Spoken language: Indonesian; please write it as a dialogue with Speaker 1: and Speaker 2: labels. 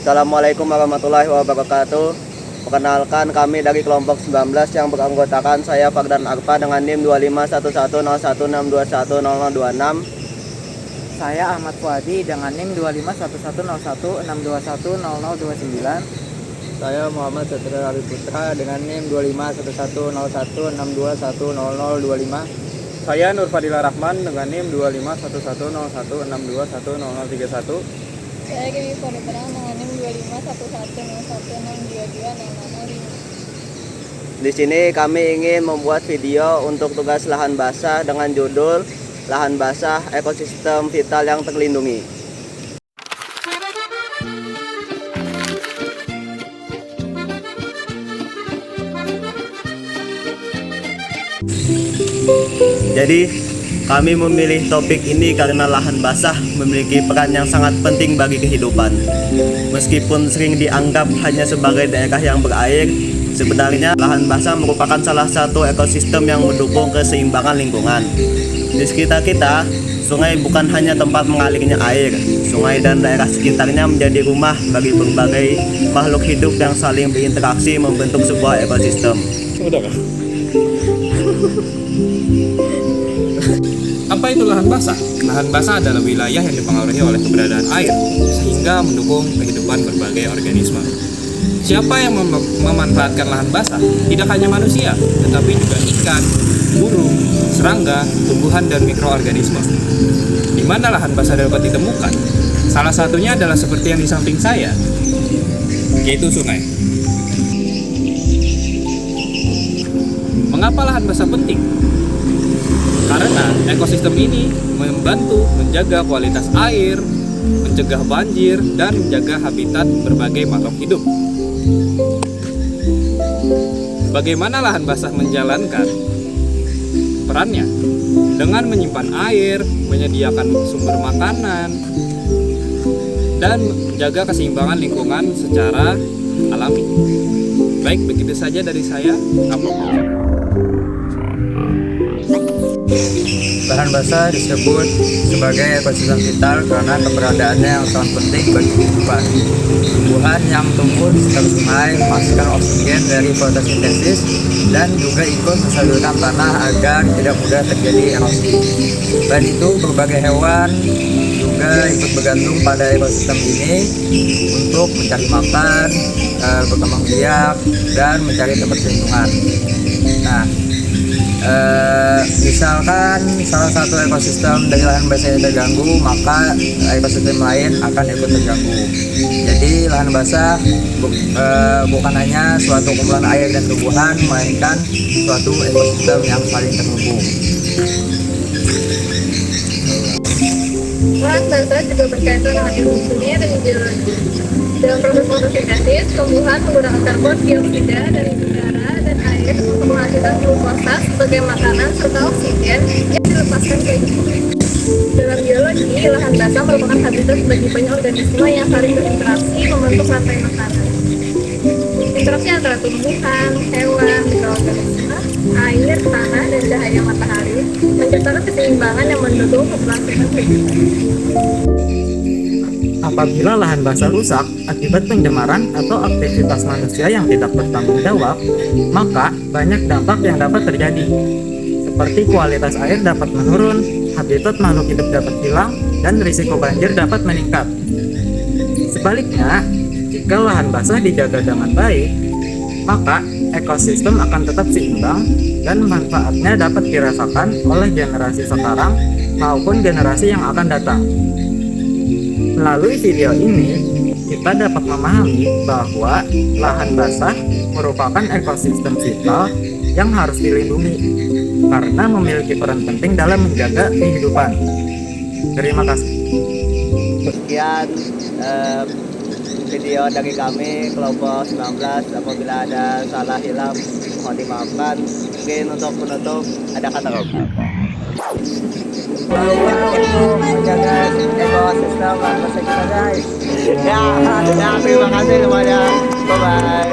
Speaker 1: Assalamualaikum warahmatullahi wabarakatuh. Perkenalkan, kami dari kelompok 19 yang beranggotakan saya Fagdan Arfa dengan NIM 25110162100026.
Speaker 2: Saya Ahmad Fuadi dengan NIM 25110162100029.
Speaker 1: Saya Muhammad Satria Ali Putra dengan NIM 25110162100025.
Speaker 3: Saya Nur Fadila Rahman dengan NIM 25110162100031.
Speaker 4: Saya Dewi Fariterang dengan NIM 25110162200005.
Speaker 1: Di sini kami ingin membuat video untuk tugas lahan basah dengan judul Lahan Basah Ekosistem Vital yang Terlindungi. Jadi, kami memilih topik ini karena lahan basah memiliki peran yang sangat penting bagi kehidupan. Meskipun sering dianggap hanya sebagai daerah yang berair, sebenarnya lahan basah merupakan salah satu ekosistem yang mendukung keseimbangan lingkungan. Di sekitar kita, sungai bukan hanya tempat mengalirnya air. Sungai dan daerah sekitarnya menjadi rumah bagi berbagai makhluk hidup yang saling berinteraksi membentuk sebuah ekosistem.
Speaker 3: Udah kan? Apa itu lahan basah? Lahan basah adalah wilayah yang dipengaruhi oleh keberadaan air, sehingga mendukung kehidupan berbagai organisme. Siapa yang memanfaatkan lahan basah? Tidak hanya manusia, tetapi juga ikan, burung, serangga, tumbuhan, dan mikroorganisme. Di mana lahan basah dapat ditemukan? Salah satunya adalah seperti yang di samping saya, yaitu sungai. Mengapa lahan basah penting? Karena ekosistem ini membantu menjaga kualitas air, mencegah banjir, dan menjaga habitat berbagai makhluk hidup. Bagaimana lahan basah menjalankan perannya? Dengan menyimpan air, menyediakan sumber makanan, dan menjaga keseimbangan lingkungan secara alami. Baik, begitu saja dari saya.
Speaker 2: Lahan basah disebut sebagai ekosistem vital karena keberadaannya yang sangat penting bagi kehidupan. Tumbuhan yang tumbuh di sekitar sungai menghasilkan oksigen dari fotosintesis dan juga ikut mensalurkan tanah agar tidak mudah terjadi erosi. Selain itu, berbagai hewan juga ikut bergantung pada ekosistem ini untuk mencari makan, berkembang biak, dan mencari tempat perlindungan. Nah, misalkan salah satu ekosistem dari lahan basah yang terganggu, maka ekosistem lain akan ikut terganggu. Jadi lahan basah bukan hanya suatu kumpulan air dan tumbuhan, melainkan suatu ekosistem yang saling terhubung.
Speaker 4: Lahan basah juga berkaitan dengan ilmu kimia dan geologi. Dalam proses fotosintesis, tumbuhan menggunakan karbon dioksida dari udara dan air untuk menghasilkan glukosa sebagai makanan serta oksigen yang dilepaskan ke hidup. Dalam biologi, lahan basah merupakan habitat bagi banyak organisme yang saling berinteraksi membentuk rantai makanan. Interaksi antara tumbuhan, hewan, mikroorganisme, air, tanah, dan cahaya matahari menciptakan keseimbangan yang mendukung keberlangsungan kehidupan.
Speaker 2: Apabila lahan basah rusak akibat pencemaran atau aktivitas manusia yang tidak bertanggung jawab, maka banyak dampak yang dapat terjadi, seperti kualitas air dapat menurun, habitat makhluk hidup dapat hilang, dan risiko banjir dapat meningkat. Sebaliknya, jika lahan basah dijaga dengan baik, maka ekosistem akan tetap seimbang dan manfaatnya dapat dirasakan oleh generasi sekarang maupun generasi yang akan datang. Melalui video ini, kita dapat memahami bahwa lahan basah merupakan ekosistem vital yang harus dilindungi karena memiliki peran penting dalam menjaga kehidupan. Terima kasih.
Speaker 1: Sekian video dari kami kelompok 19. Apabila ada salah hilaf mohon dimaafkan. Mungkin untuk penutup ada kata
Speaker 2: Menjaga ekosistem lahan basah kita, guys.
Speaker 1: ya, terima kasih semuanya. Bye bye.